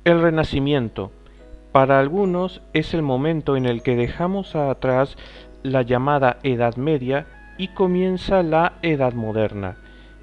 El Renacimiento. Para algunos es el momento en el que dejamos atrás la llamada Edad Media y comienza la Edad Moderna.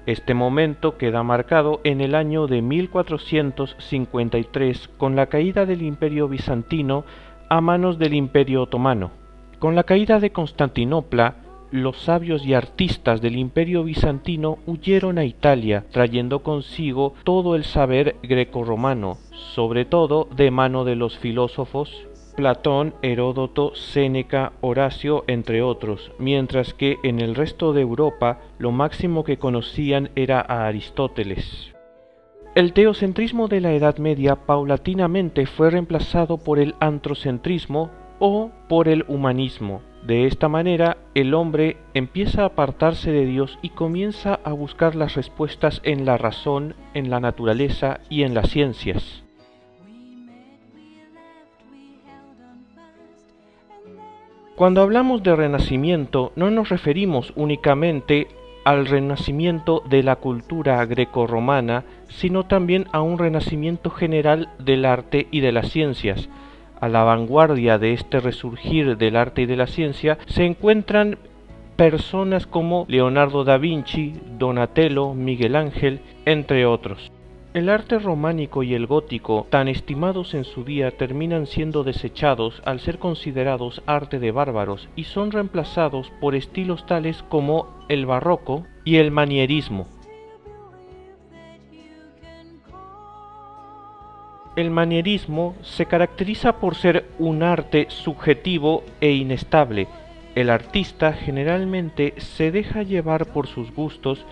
Este momento queda marcado en el año de 1453 con la caída del Imperio Bizantino a manos del Imperio Otomano. Con la caída de Constantinopla, los sabios y artistas del Imperio Bizantino huyeron a Italia, trayendo consigo todo el saber grecorromano, sobre todo de mano de los filósofos Platón, Heródoto, Séneca, Horacio, entre otros, mientras que en el resto de Europa lo máximo que conocían era a Aristóteles. El teocentrismo de la Edad Media paulatinamente fue reemplazado por el antrocentrismo o por el humanismo. De esta manera, el hombre empieza a apartarse de Dios y comienza a buscar las respuestas en la razón, en la naturaleza y en las ciencias. Cuando hablamos de renacimiento, no nos referimos únicamente al renacimiento de la cultura grecorromana, sino también a un renacimiento general del arte y de las ciencias. A la vanguardia de este resurgir del arte y de la ciencia se encuentran personas como Leonardo da Vinci, Donatello, Miguel Ángel, entre otros. El arte románico y el gótico, tan estimados en su día, terminan siendo desechados al ser considerados arte de bárbaros y son reemplazados por estilos tales como el barroco y el manierismo. El manierismo se caracteriza por ser un arte subjetivo e inestable. El artista generalmente se deja llevar por sus gustos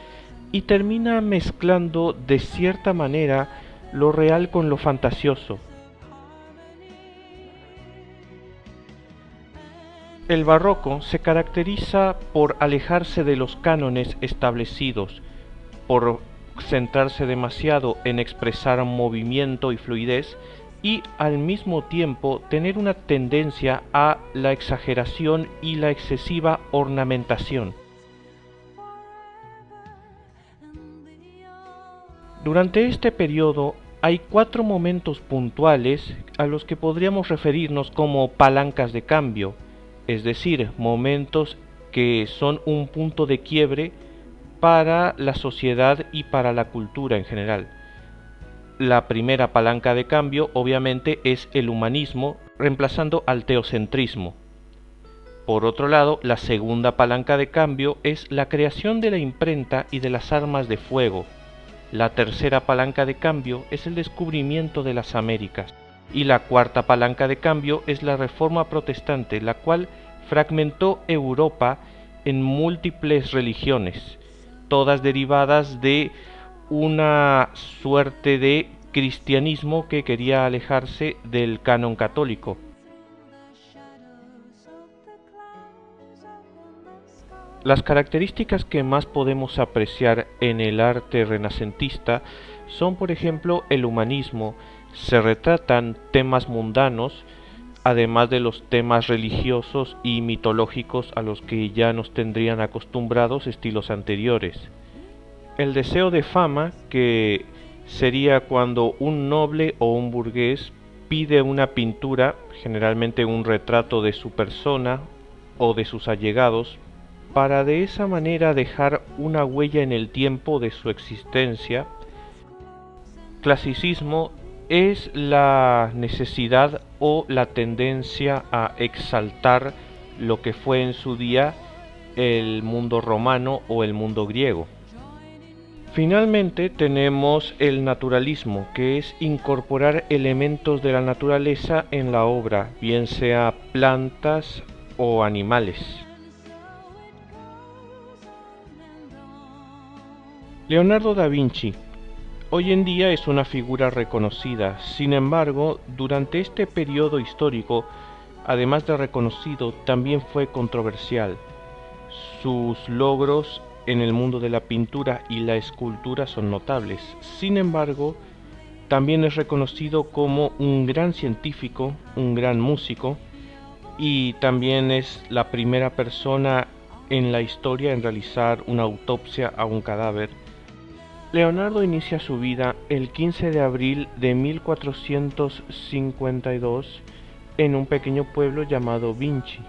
y termina mezclando de cierta manera lo real con lo fantasioso. El barroco se caracteriza por alejarse de los cánones establecidos, por centrarse demasiado en expresar movimiento y fluidez y al mismo tiempo tener una tendencia a la exageración y la excesiva ornamentación. Durante este periodo hay 4 momentos puntuales a los que podríamos referirnos como palancas de cambio, es decir, momentos que son un punto de quiebre para la sociedad y para la cultura en general. La primera palanca de cambio obviamente es el humanismo, reemplazando al teocentrismo. Por otro lado, la segunda palanca de cambio es la creación de la imprenta y de las armas de fuego. La tercera palanca de cambio es el descubrimiento de las Américas. Y la cuarta palanca de cambio es la Reforma Protestante, la cual fragmentó Europa en múltiples religiones, todas derivadas de una suerte de cristianismo que quería alejarse del canon católico. Las características que más podemos apreciar en el arte renacentista son, por ejemplo, el humanismo. Se retratan temas mundanos, además de los temas religiosos y mitológicos a los que ya nos tendrían acostumbrados estilos anteriores. El deseo de fama, que sería cuando un noble o un burgués pide una pintura, generalmente un retrato de su persona o de sus allegados, para de esa manera dejar una huella en el tiempo de su existencia. Clasicismo es la necesidad o la tendencia a exaltar lo que fue en su día el mundo romano o el mundo griego. Finalmente tenemos el naturalismo, que es incorporar elementos de la naturaleza en la obra, bien sea plantas o animales. Leonardo da Vinci hoy en día es una figura reconocida. Sin embargo, durante este periodo histórico, además de reconocido, también fue controversial. Sus logros en el mundo de la pintura y la escultura son notables. Sin embargo, también es reconocido como un gran científico, un gran músico, y también es la primera persona en la historia en realizar una autopsia a un cadáver. Leonardo inicia su vida el 15 de abril de 1452 en un pequeño pueblo llamado Vinci.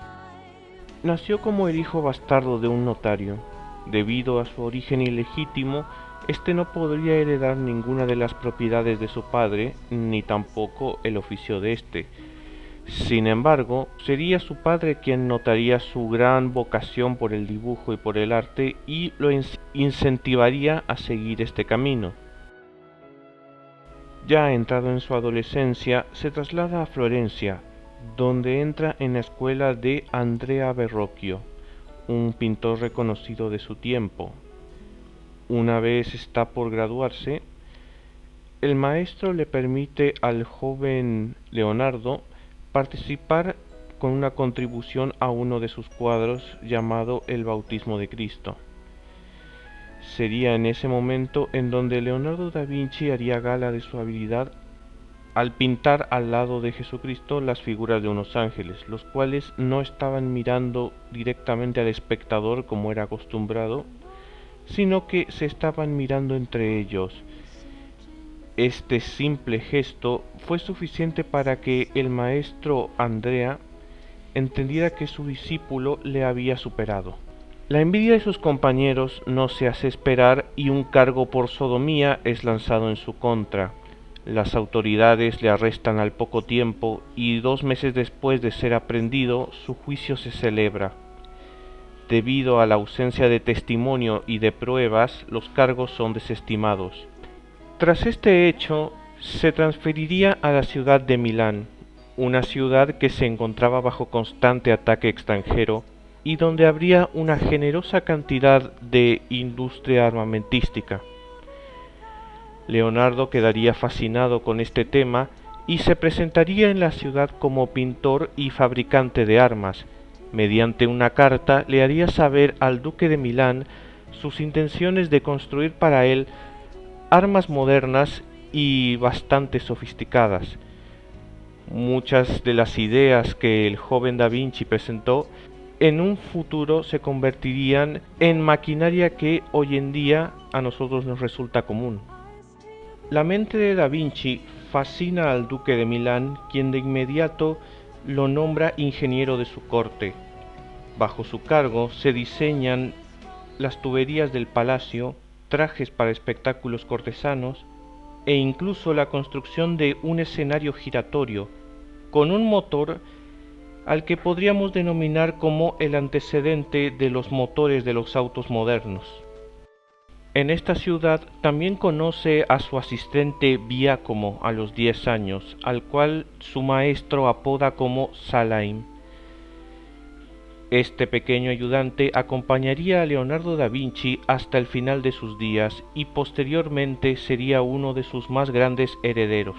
Nació como el hijo bastardo de un notario. Debido a su origen ilegítimo, este no podría heredar ninguna de las propiedades de su padre, ni tampoco el oficio de éste. Sin embargo, sería su padre quien notaría su gran vocación por el dibujo y por el arte y lo incentivaría a seguir este camino. Ya entrado en su adolescencia, se traslada a Florencia, donde entra en la escuela de Andrea Verrocchio, un pintor reconocido de su tiempo. Una vez está por graduarse, el maestro le permite al joven Leonardo participar con una contribución a uno de sus cuadros llamado El Bautismo de Cristo. Sería en ese momento en donde Leonardo da Vinci haría gala de su habilidad al pintar al lado de Jesucristo las figuras de unos ángeles, los cuales no estaban mirando directamente al espectador como era acostumbrado, sino que se estaban mirando entre ellos. Este simple gesto fue suficiente para que el maestro Andrea entendiera que su discípulo le había superado. La envidia de sus compañeros no se hace esperar y un cargo por sodomía es lanzado en su contra. Las autoridades le arrestan al poco tiempo y 2 meses después de ser aprehendido, su juicio se celebra. Debido a la ausencia de testimonio y de pruebas, los cargos son desestimados. Tras este hecho, se transferiría a la ciudad de Milán, una ciudad que se encontraba bajo constante ataque extranjero y donde habría una generosa cantidad de industria armamentística. Leonardo quedaría fascinado con este tema y se presentaría en la ciudad como pintor y fabricante de armas. Mediante una carta le haría saber al duque de Milán sus intenciones de construir para él armas modernas y bastante sofisticadas. Muchas de las ideas que el joven Da Vinci presentó en un futuro se convertirían en maquinaria que hoy en día a nosotros nos resulta común. La mente de Da Vinci fascina al duque de Milán, quien de inmediato lo nombra ingeniero de su corte. Bajo su cargo se diseñan las tuberías del palacio, trajes para espectáculos cortesanos e incluso la construcción de un escenario giratorio con un motor al que podríamos denominar como el antecedente de los motores de los autos modernos. En esta ciudad también conoce a su asistente Giacomo a los 10 años, al cual su maestro apoda como Salaim. Este pequeño ayudante acompañaría a Leonardo da Vinci hasta el final de sus días y posteriormente sería uno de sus más grandes herederos.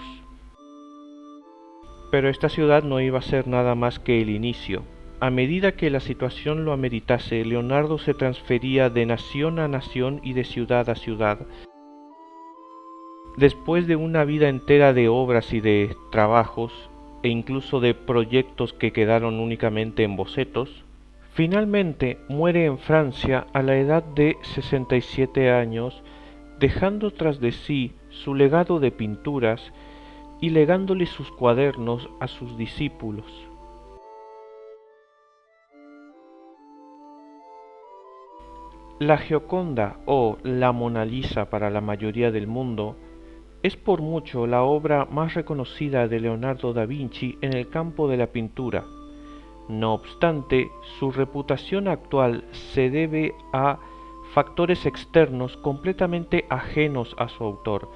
Pero esta ciudad no iba a ser nada más que el inicio. A medida que la situación lo ameritase, Leonardo se transfería de nación a nación y de ciudad a ciudad. Después de una vida entera de obras y de trabajos, e incluso de proyectos que quedaron únicamente en bocetos, finalmente muere en Francia a la edad de 67 años, dejando tras de sí su legado de pinturas y legándole sus cuadernos a sus discípulos. La Gioconda o la Mona Lisa para la mayoría del mundo es por mucho la obra más reconocida de Leonardo da Vinci en el campo de la pintura. No obstante, su reputación actual se debe a factores externos completamente ajenos a su autor,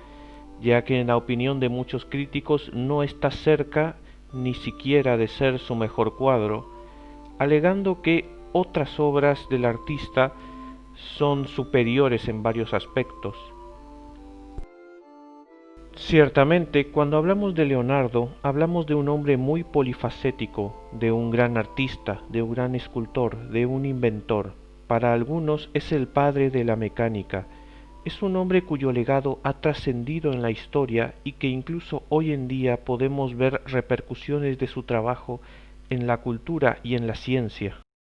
ya que en la opinión de muchos críticos no está cerca ni siquiera de ser su mejor cuadro, alegando que otras obras del artista son superiores en varios aspectos. Ciertamente, cuando hablamos de Leonardo, hablamos de un hombre muy polifacético, de un gran artista, de un gran escultor, de un inventor. Para algunos es el padre de la mecánica. Es un hombre cuyo legado ha trascendido en la historia y que incluso hoy en día podemos ver repercusiones de su trabajo en la cultura y en la ciencia.